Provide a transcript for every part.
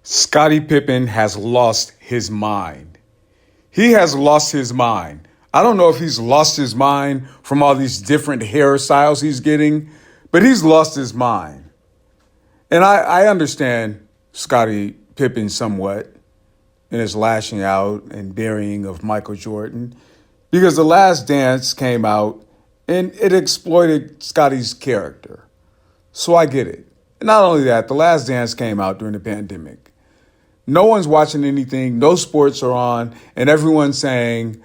Scottie Pippen has lost his mind. He has lost his mind. I don't know if he's lost his mind from all these different hairstyles he's getting, but he's lost his mind. And I understand Scottie Pippen somewhat in his lashing out and burying of Michael Jordan, because The Last Dance came out and it exploited Scottie's character. So I get it. And not only that, The Last Dance came out during the pandemic. No one's watching anything, no sports are on, and everyone's saying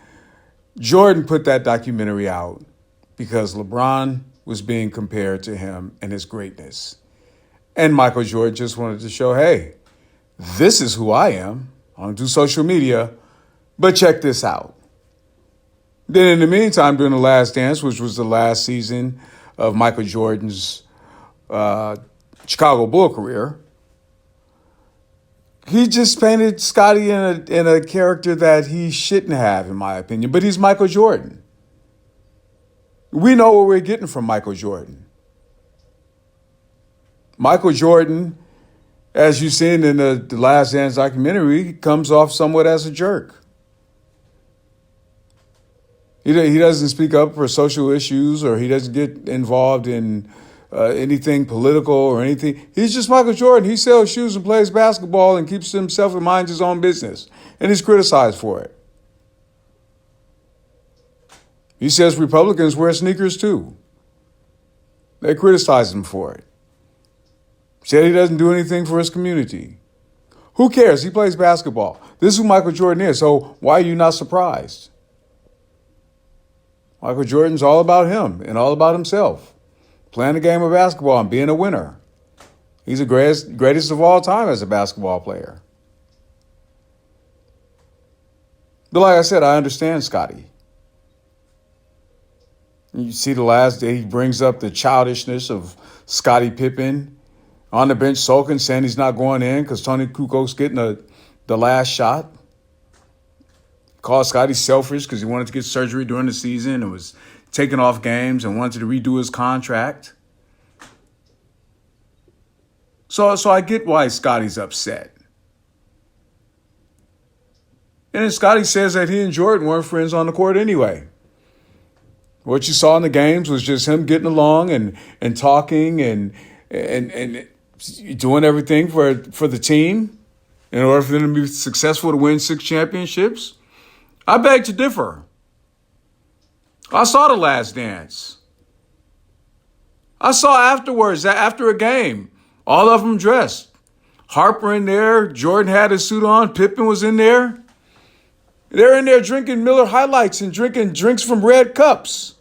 Jordan put that documentary out because LeBron was being compared to him and his greatness. And Michael Jordan just wanted to show, hey, this is who I am. I don't do social media, but check this out. Then in the meantime, during The Last Dance, which was the last season of Michael Jordan's Chicago Bull career, he just painted Scottie in a character that he shouldn't have, in my opinion. But he's Michael Jordan. We know what we're getting from Michael Jordan. Michael Jordan, as you've seen in the Last Dance documentary, comes off somewhat as a jerk. He doesn't speak up for social issues, or he doesn't get involved in anything political or anything. He's just Michael Jordan. He sells shoes and plays basketball and keeps himself and minds his own business. And he's criticized for it. He says Republicans wear sneakers too. They criticize him for it. Said he doesn't do anything for his community. Who cares? He plays basketball. This is who Michael Jordan is. So why are you not surprised? Michael Jordan's all about him and all about himself. Playing the game of basketball and being a winner. He's the greatest of all time as a basketball player. But like I said, I understand Scottie. You see The Last Day, he brings up the childishness of Scottie Pippen on the bench sulking, saying he's not going in because Tony Kukok's getting the last shot. Called Scottie selfish because he wanted to get surgery during the season and was taking off games and wanted to redo his contract. So I get why Scottie's upset. And then Scottie says that he and Jordan weren't friends on the court anyway. What you saw in the games was just him getting along and talking and doing everything for the team in order for them to be successful to win 6 championships. I beg to differ. I saw The Last Dance. I saw afterwards, after a game, all of them dressed. Harper in there, Jordan had his suit on, Pippen was in there. They're in there drinking Miller High Lights and drinking drinks from red cups.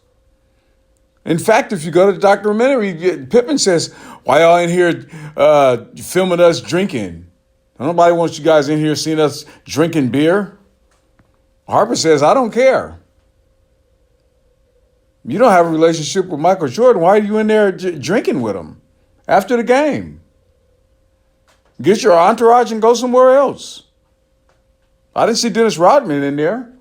In fact, if you go to the documentary, Pippen says, why y'all in here filming us drinking? Nobody wants you guys in here seeing us drinking beer. Harper says, I don't care. You don't have a relationship with Michael Jordan. Why are you in there drinking with him after the game? Get your entourage and go somewhere else. I didn't see Dennis Rodman in there.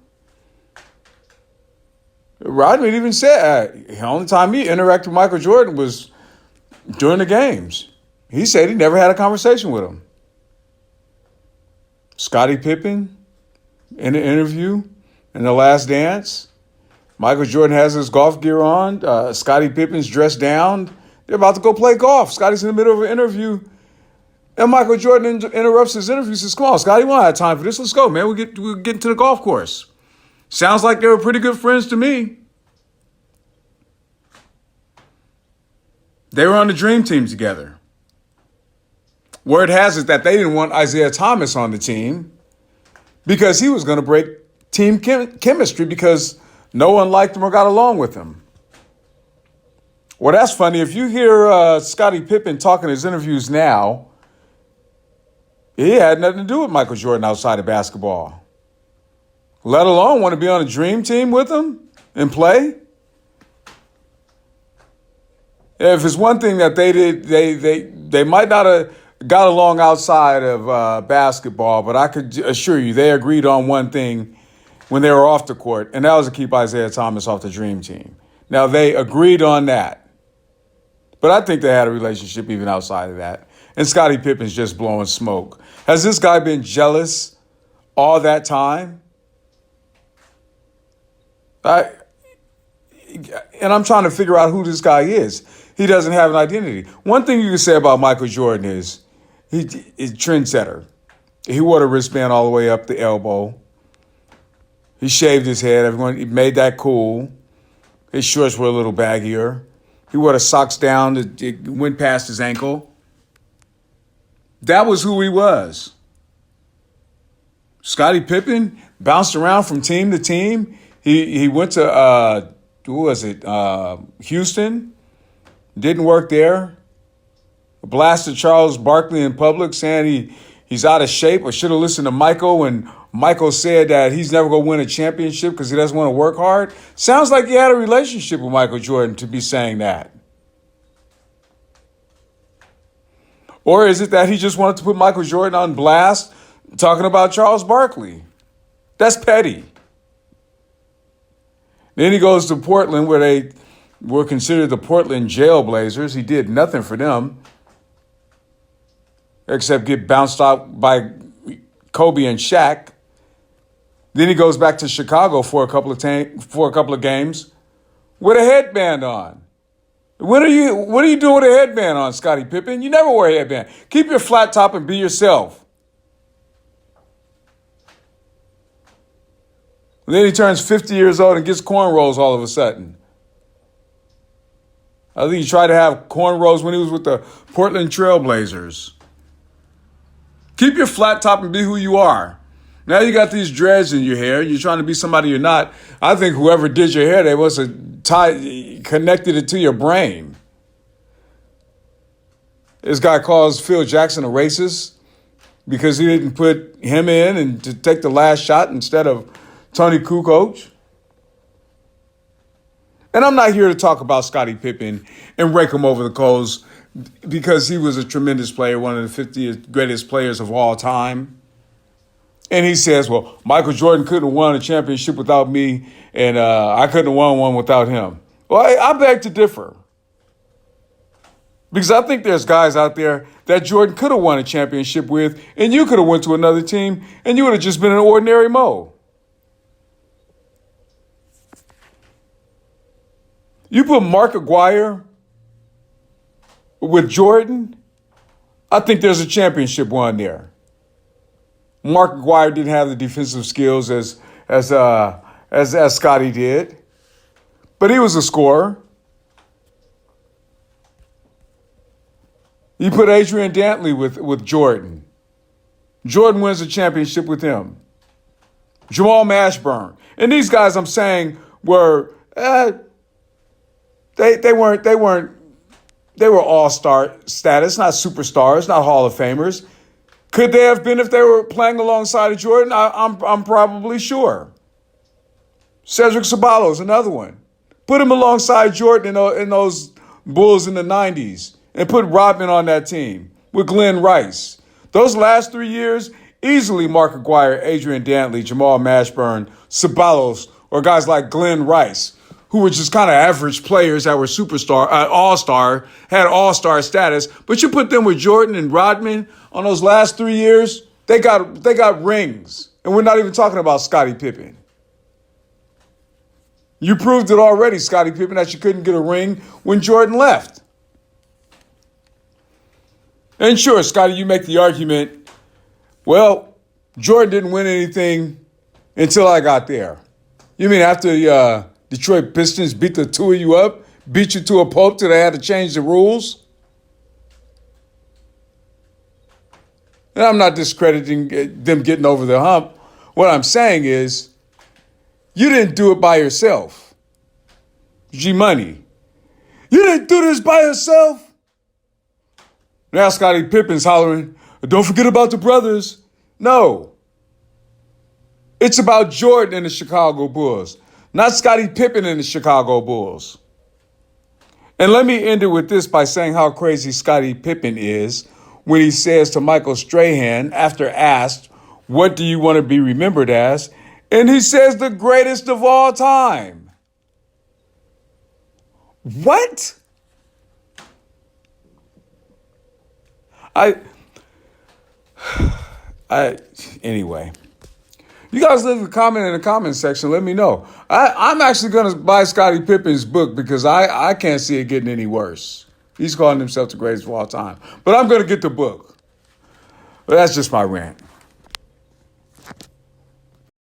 Rodman even said the only time he interacted with Michael Jordan was during the games. He said he never had a conversation with him. Scottie Pippen, in an interview in The Last Dance, Michael Jordan has his golf gear on. Scottie Pippen's dressed down. They're about to go play golf. Scottie's in the middle of an interview. And Michael Jordan interrupts his interview and says, come on, Scottie, we don't have time for this. Let's go, man. We'll get into the golf course. Sounds like they were pretty good friends to me. They were on the dream team together. Word has it that they didn't want Isaiah Thomas on the team because he was going to break team chemistry because no one liked him or got along with him. Well, that's funny. If you hear Scottie Pippen talking in his interviews now, he had nothing to do with Michael Jordan outside of basketball, let alone want to be on a dream team with him and play. If it's one thing that they did, they might not have got along outside of basketball, but I could assure you they agreed on one thing when they were off the court, and that was to keep Isaiah Thomas off the dream team. Now, they agreed on that, but I think they had a relationship even outside of that. And Scottie Pippen's just blowing smoke. Has this guy been jealous all that time? I, and I'm trying to figure out who this guy is. He doesn't have an identity. One thing you can say about Michael Jordan is he's a trendsetter. He wore the wristband all the way up the elbow. He shaved his head. He made that cool. His shorts were a little baggier. He wore the socks down. It went past his ankle. That was who he was. Scottie Pippen bounced around from team to team. He went to, Houston. Didn't work there. Blasted Charles Barkley in public saying he's out of shape or should have listened to Michael when Michael said that he's never going to win a championship because he doesn't want to work hard. Sounds like he had a relationship with Michael Jordan to be saying that. Or is it that he just wanted to put Michael Jordan on blast talking about Charles Barkley? That's petty. Then he goes to Portland where they were considered the Portland Jailblazers. He did nothing for them except get bounced out by Kobe and Shaq. Then he goes back to Chicago for a couple of games with a headband on. What are you doing with a headband on, Scottie Pippen? You never wear a headband. Keep your flat top and be yourself. And then he turns 50 years old and gets cornrows all of a sudden. I think he tried to have cornrows when he was with the Portland Trailblazers. Keep your flat top and be who you are. Now you got these dreads in your hair. You're trying to be somebody you're not. I think whoever did your hair, they must have connected it to your brain. This guy calls Phil Jackson a racist because he didn't put him in and to take the last shot instead of Tony Kukoc. And I'm not here to talk about Scottie Pippen and rake him over the coals because he was a tremendous player, one of the 50 greatest players of all time. And he says, well, Michael Jordan couldn't have won a championship without me, and I couldn't have won one without him. Well, I beg to differ. Because I think there's guys out there that Jordan could have won a championship with, and you could have went to another team, and you would have just been an ordinary Mo. You put Mark Aguirre with Jordan, I think there's a championship won there. Mark Aguirre didn't have the defensive skills as Scottie did, but he was a scorer. You put Adrian Dantley with Jordan. Jordan wins a championship with him. Jamal Mashburn. And these guys I'm saying were they were all-star status, not superstars, not Hall of Famers. Could they have been if they were playing alongside of Jordan? I'm probably sure. Cedric Ceballos, another one. Put him alongside Jordan in those Bulls in the 90s and put Rodman on that team with Glenn Rice. Those last 3 years, easily Mark Aguirre, Adrian Dantley, Jamal Mashburn, Ceballos, or guys like Glenn Rice, who were just kind of average players that were superstar, all-star, had all-star status. But you put them with Jordan and Rodman on those last 3 years, they got rings. And we're not even talking about Scottie Pippen. You proved it already, Scottie Pippen, that you couldn't get a ring when Jordan left. And sure, Scottie, you make the argument, well, Jordan didn't win anything until I got there. You mean after the Detroit Pistons beat the two of you up, beat you to a pulp till they had to change the rules? And I'm not discrediting them getting over the hump. What I'm saying is, you didn't do it by yourself. G-Money. You didn't do this by yourself. Now Scottie Pippen's hollering, don't forget about the brothers. No. It's about Jordan and the Chicago Bulls, not Scottie Pippen and the Chicago Bulls. And let me end it with this by saying how crazy Scottie Pippen is when he says to Michael Strahan, after asked, what do you want to be remembered as? And he says the greatest of all time. What? Anyway, you guys leave a comment in the comment section. Let me know. I'm actually going to buy Scottie Pippen's book because I can't see it getting any worse. He's calling himself the greatest of all time. But I'm going to get the book. But that's just my rant.